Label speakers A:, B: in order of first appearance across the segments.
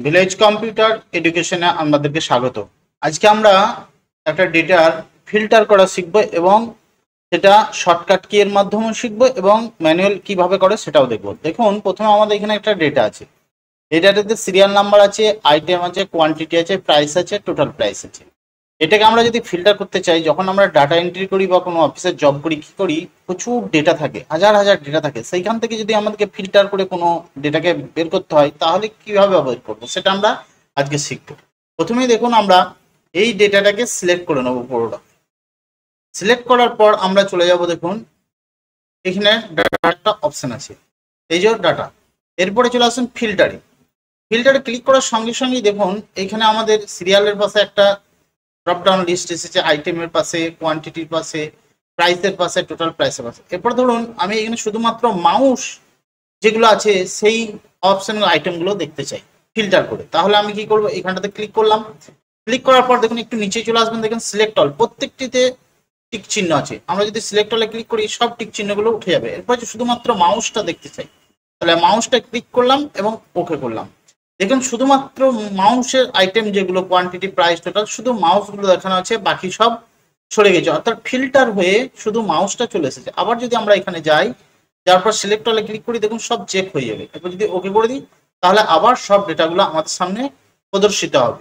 A: Village computer এডুকেশনে আমাদেরকে স্বাগত। আজকে আমরা একটা ডেটার ফিল্টার করা শিখব এবং সেটা শর্টকাট কি এর মাধ্যমে শিখব এবং ম্যানুয়াল কিভাবে করে সেটাও দেখব। দেখুন, প্রথমে আমাদের এখানে একটা ডেটা আছে। এই ডেটাতে সিরিয়াল নাম্বার আছে, আইটেম আছে, কোয়ান্টিটি আছে, প্রাইস আছে, টোটাল প্রাইস আছে। এটাকে আমরা যদি ফিল্টার করতে চাই, যখন আমরা ডাটা এন্ট্রি করি বা কোনো অফিসের জব করি, কি করি, প্রচুর ডেটা থাকে, হাজার হাজার ডেটা থাকে। সেইখান থেকে যদি আমাদেরকে ফিল্টার করে কোনো ডেটাকে বের করতে হয়, তাহলে কিভাবে বের করবো সেটা আমরা আজকে শিখবো। প্রথমেই দেখুন, আমরা এই ডেটাটাকে সিলেক্ট করে নেবো পুরোটা। সিলেক্ট করার পর আমরা চলে যাব, দেখুন এখানে ডাটা একটা অপশন আছে, এই যে ডাটা। এরপরে চলে আসুন ফিল্টারে। ফিল্টারে ক্লিক করার সঙ্গে সঙ্গেই দেখুন এখানে আমাদের সিরিয়ালের পাশে একটা ড্রপডাউন লিস্ট এসেছে, আইটেমের পাশে, কোয়ান্টিটির পাশে, প্রাইসের পাশে, টোটাল প্রাইসের পাশে। এরপর ধরুন আমি এখানে শুধুমাত্র মাউস যেগুলো আছে সেই অপশন আইটেমগুলো দেখতে চাই ফিল্টার করে। তাহলে আমি কি করব, এখানটাতে ক্লিক করলাম। ক্লিক করার পর দেখুন একটু নিচে চলে আসবেন, দেখুন সিলেক্ট অল, প্রত্যেকটিতে টিক চিহ্ন আছে। আমরা যদি সিলেক্ট অলে ক্লিক করি, সব টিক চিহ্নগুলো উঠে যাবে। এরপর শুধুমাত্র মাউসটা দেখতে চাই, তাহলে মাউসটা ক্লিক করলাম এবং ওকে করলাম। দেখুন শুধুমাত্র মাউসের আইটেম যেগুলো কোয়ান্টিটি, প্রাইস, টোটাল, শুধু মাউসগুলো দেখানো আছে, বাকি সব সরে গেছে, অর্থাৎ ফিল্টার হয়ে শুধু মাউসটা চলে এসেছে। আবার যদি আমরা এখানে যাই, যার পর সিলেক্ট অলে ক্লিক করি, দেখুন সব চেক হয়ে যাবে। এরপর যদি ওকে করে দিই, তাহলে আবার সব ডেটাগুলো আমাদের সামনে প্রদর্শিত হবে।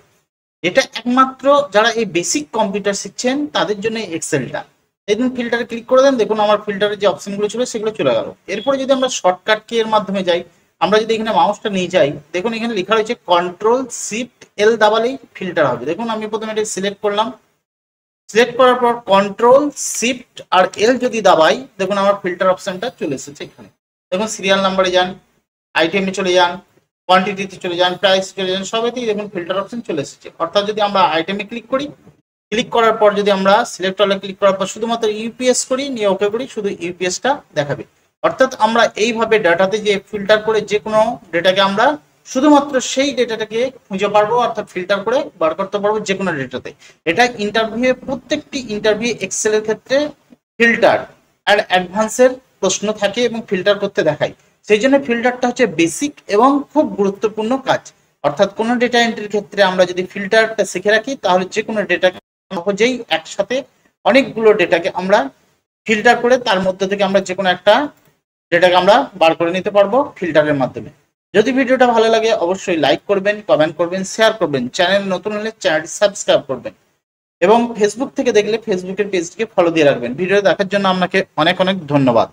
A: এটা একমাত্র যারা এই বেসিক কম্পিউটার শিখছেন তাদের জন্য এক্সেলটা। এই দিন ফিল্টারে ক্লিক করে দেন, দেখুন আমার ফিল্টারের যে অপশনগুলো ছিল সেগুলো চলে গেল। এরপরে যদি আমরা শর্টকাট কি এর মাধ্যমে যাই, আমরা যদি এখানে মাউসটা নিয়ে যাই, দেখুন এখানে লেখা রয়েছে কন্ট্রোল শিফট এল দাবালেই ফিল্টার হবে। দেখুন আমি প্রথমে এটা সিলেক্ট করলাম। সিলেক্ট করার পর কন্ট্রোল শিফট আর এল যদি দাবাই, দেখুন আমার ফিল্টার অপশনটা চলে এসেছে এখানে। দেখুন সিরিয়াল নাম্বারে যান, আইটেমে চলে যান, কোয়ান্টিটিতে চলে যান, প্রাইস চলে যান, সবেতেই দেখুন ফিল্টার অপশন চলে এসেছে। অর্থাৎ যদি আমরা আইটেমে ক্লিক করি, ক্লিক করার পর যদি আমরা সিলেক্ট অলে ক্লিক করার পর শুধুমাত্র ইউপিএস করি, নিয়ে ওকে করি, শুধু ইউপিএসটা দেখাবে। অর্থাৎ আমরা এইভাবে ডাটাতে যে ফিল্টার করে যে কোনো ডেটাকে আমরা শুধুমাত্র সেই ডেটাটাকে খুঁজে পারবো, অর্থাৎ ফিল্টার করে বার করতে পারবো যে কোনো ডেটাতে। এটা ইন্টারভিউ, প্রত্যেকটি ইন্টারভিউ এক্সেলের ক্ষেত্রে ফিল্টার আর অ্যাডভান্সের প্রশ্ন থাকে এবং ফিল্টার করতে দেখায়। সেই জন্য ফিল্টারটা হচ্ছে বেসিক এবং খুব গুরুত্বপূর্ণ কাজ। অর্থাৎ কোনো ডেটা এন্ট্রির ক্ষেত্রে আমরা যদি ফিল্টারটা শিখে রাখি, তাহলে যে কোনো ডেটাকে সহজেই একসাথে অনেকগুলো ডেটাকে আমরা ফিল্টার করে তার মধ্যে থেকে আমরা যে কোনো একটা ডেটাকে আমরা বার করে নিতে পারবো ফিল্টারের মাধ্যমে। যদি ভিডিওটা ভালো লাগে অবশ্যই লাইক করবেন, কমেন্ট করবেন, শেয়ার করবেন। চ্যানেল নতুন হলে চ্যানেলটি সাবস্ক্রাইব করবেন এবং ফেসবুক থেকে দেখলে ফেসবুকের পেজটিকে ফলো দিয়ে রাখবেন। ভিডিও দেখার জন্য আপনাকে অনেক অনেক ধন্যবাদ।